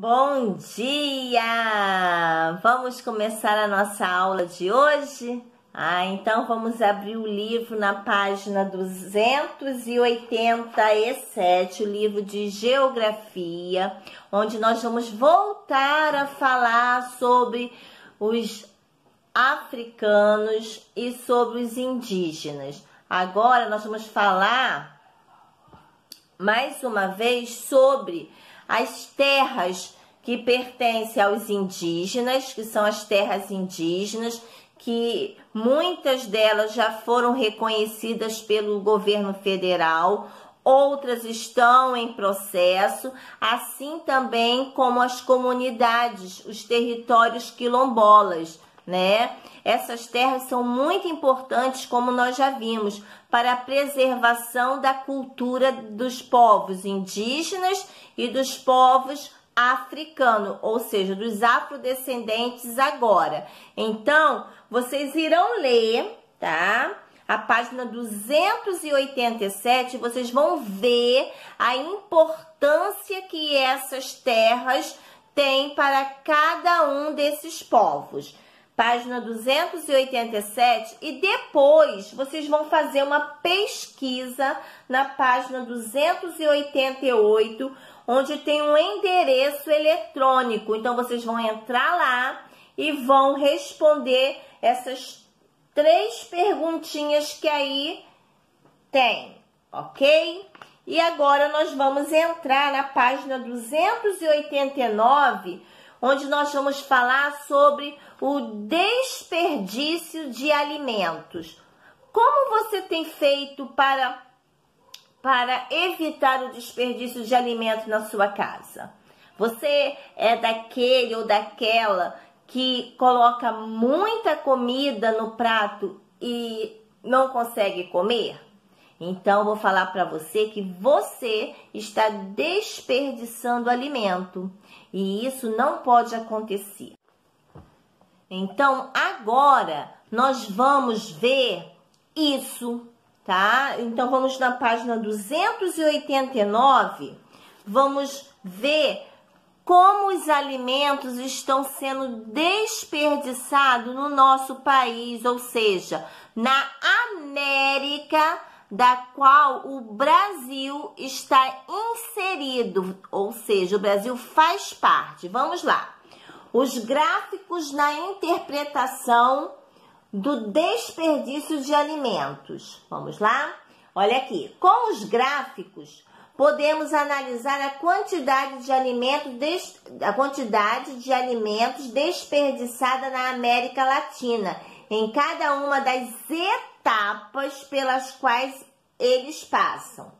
Bom dia! Vamos começar a nossa aula de hoje? Então vamos abrir o livro na página 287, o livro de Geografia, onde nós vamos voltar a falar sobre os africanos e sobre os indígenas. Agora nós vamos falar mais uma vez sobre as terras que pertencem aos indígenas, que são as terras indígenas, que muitas delas já foram reconhecidas pelo governo federal, outras estão em processo, assim também como as comunidades, os territórios quilombolas, né? Essas terras são muito importantes, como nós já vimos, para a preservação da cultura dos povos indígenas e dos povos africanos, ou seja, dos afrodescendentes agora. Então, vocês irão ler, tá? A página 287, vocês vão ver a importância que essas terras têm para cada um desses povos. Página 287, e depois vocês vão fazer uma pesquisa na página 288, onde tem um endereço eletrônico. Então, vocês vão entrar lá e vão responder essas 3 perguntinhas que aí tem, ok? E agora nós vamos entrar na página 289, onde nós vamos falar sobre o desperdício de alimentos. Como você tem feito para evitar o desperdício de alimentos na sua casa? Você é daquele ou daquela que coloca muita comida no prato e não consegue comer? Então, vou falar para você que você está desperdiçando alimento e isso não pode acontecer. Então, agora nós vamos ver isso, tá? Então, vamos na página 289, vamos ver como os alimentos estão sendo desperdiçados no nosso país, ou seja, na América, da qual o Brasil está inserido, ou seja, o Brasil faz parte. Vamos lá. Os gráficos na interpretação do desperdício de alimentos. Vamos lá? Olha aqui. Com os gráficos, podemos analisar a quantidade de alimentos desperdiçada na América Latina, em cada uma das etapas pelas quais eles passam.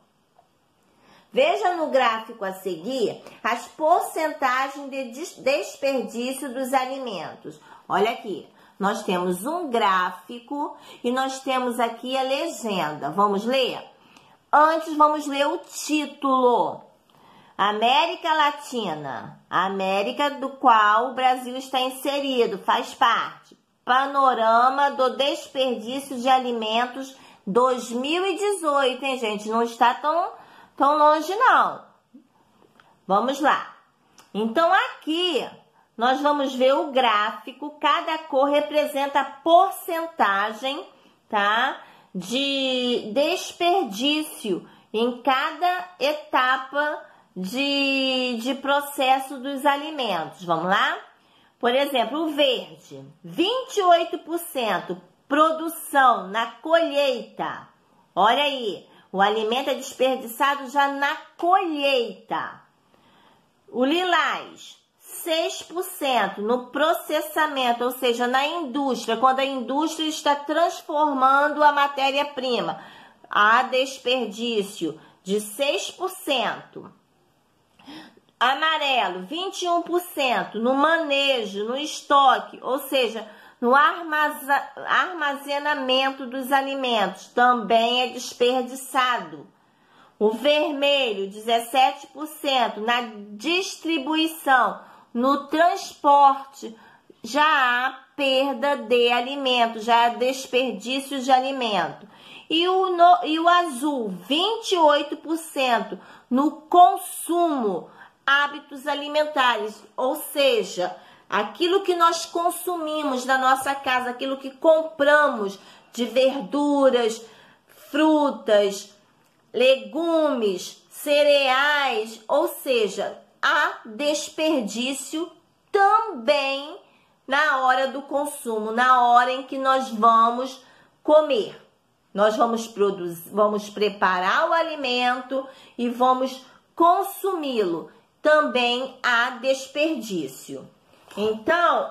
Veja no gráfico a seguir as porcentagens de desperdício dos alimentos. Olha aqui, nós temos um gráfico e nós temos aqui a legenda. Vamos ler? Antes, vamos ler o título. América Latina, a América do qual o Brasil está inserido, faz parte. Panorama do desperdício de alimentos 2018, hein, gente? Não está tão longe, não. Vamos lá. Então, aqui, nós vamos ver o gráfico. Cada cor representa a porcentagem, tá? De desperdício em cada etapa de processo dos alimentos. Vamos lá? Por exemplo, o verde, 28% produção na colheita. Olha aí, o alimento é desperdiçado já na colheita. O lilás, 6% no processamento, ou seja, na indústria, quando a indústria está transformando a matéria-prima. Há desperdício de 6%. Amarelo, 21% no manejo, no estoque, ou seja, no armazenamento dos alimentos, também é desperdiçado. O vermelho, 17%, na distribuição, no transporte, já há perda de alimento, já há desperdício de alimento. E o azul, 28%, no consumo, hábitos alimentares, ou seja, aquilo que nós consumimos na nossa casa, aquilo que compramos de verduras, frutas, legumes, cereais, ou seja, há desperdício também na hora do consumo, na hora em que nós vamos comer. Nós vamos preparar o alimento e vamos consumi-lo. Também há desperdício. Então,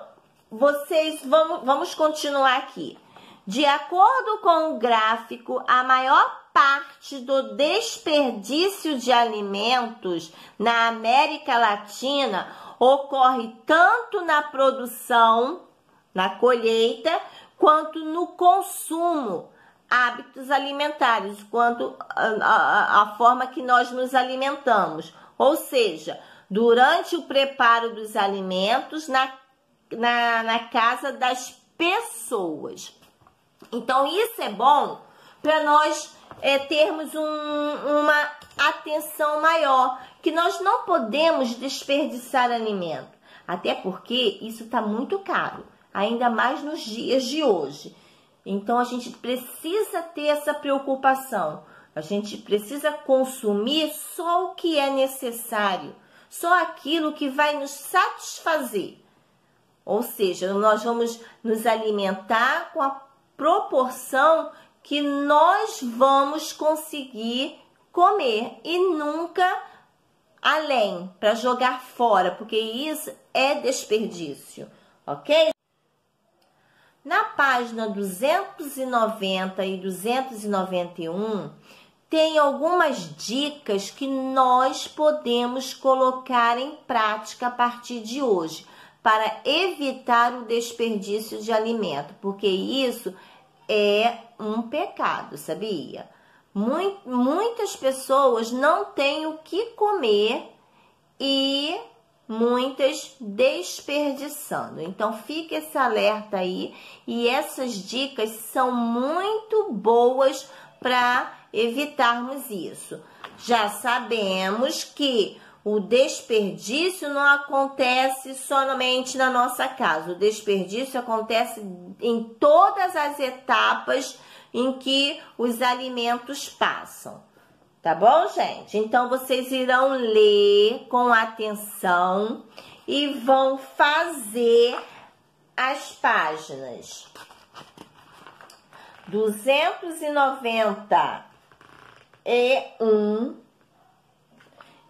vamos continuar aqui. De acordo com o gráfico, a maior parte do desperdício de alimentos na América Latina ocorre tanto na produção, na colheita, quanto no consumo, hábitos alimentares, quanto a forma que nós nos alimentamos. Ou seja, durante o preparo dos alimentos na casa das pessoas. Então, isso é bom para nós termos uma atenção maior, que nós não podemos desperdiçar alimento, até porque isso está muito caro, ainda mais nos dias de hoje. Então, a gente precisa ter essa preocupação, a gente precisa consumir só o que é necessário, só aquilo que vai nos satisfazer. Ou seja, nós vamos nos alimentar com a proporção que nós vamos conseguir comer e nunca além, para jogar fora, porque isso é desperdício, ok? Na página 290 e 291, tem algumas dicas que nós podemos colocar em prática a partir de hoje, para evitar o desperdício de alimento, porque isso é um pecado, sabia? Muitas pessoas não têm o que comer e muitas desperdiçando. Então, fica esse alerta aí, e essas dicas são muito boas para evitarmos isso. Já sabemos que o desperdício não acontece somente na nossa casa. O desperdício acontece em todas as etapas em que os alimentos passam. Tá bom, gente? Então, vocês irão ler com atenção e vão fazer as páginas 291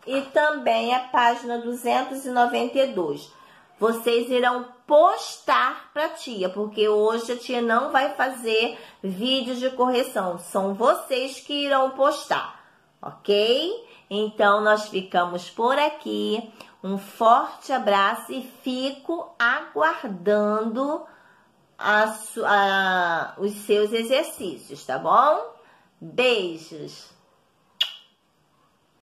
e também a página 292. Vocês irão postar para a tia, porque hoje a tia não vai fazer vídeo de correção. São vocês que irão postar, ok? Então, nós ficamos por aqui. Um forte abraço e fico aguardando os seus exercícios, tá bom? Beijos!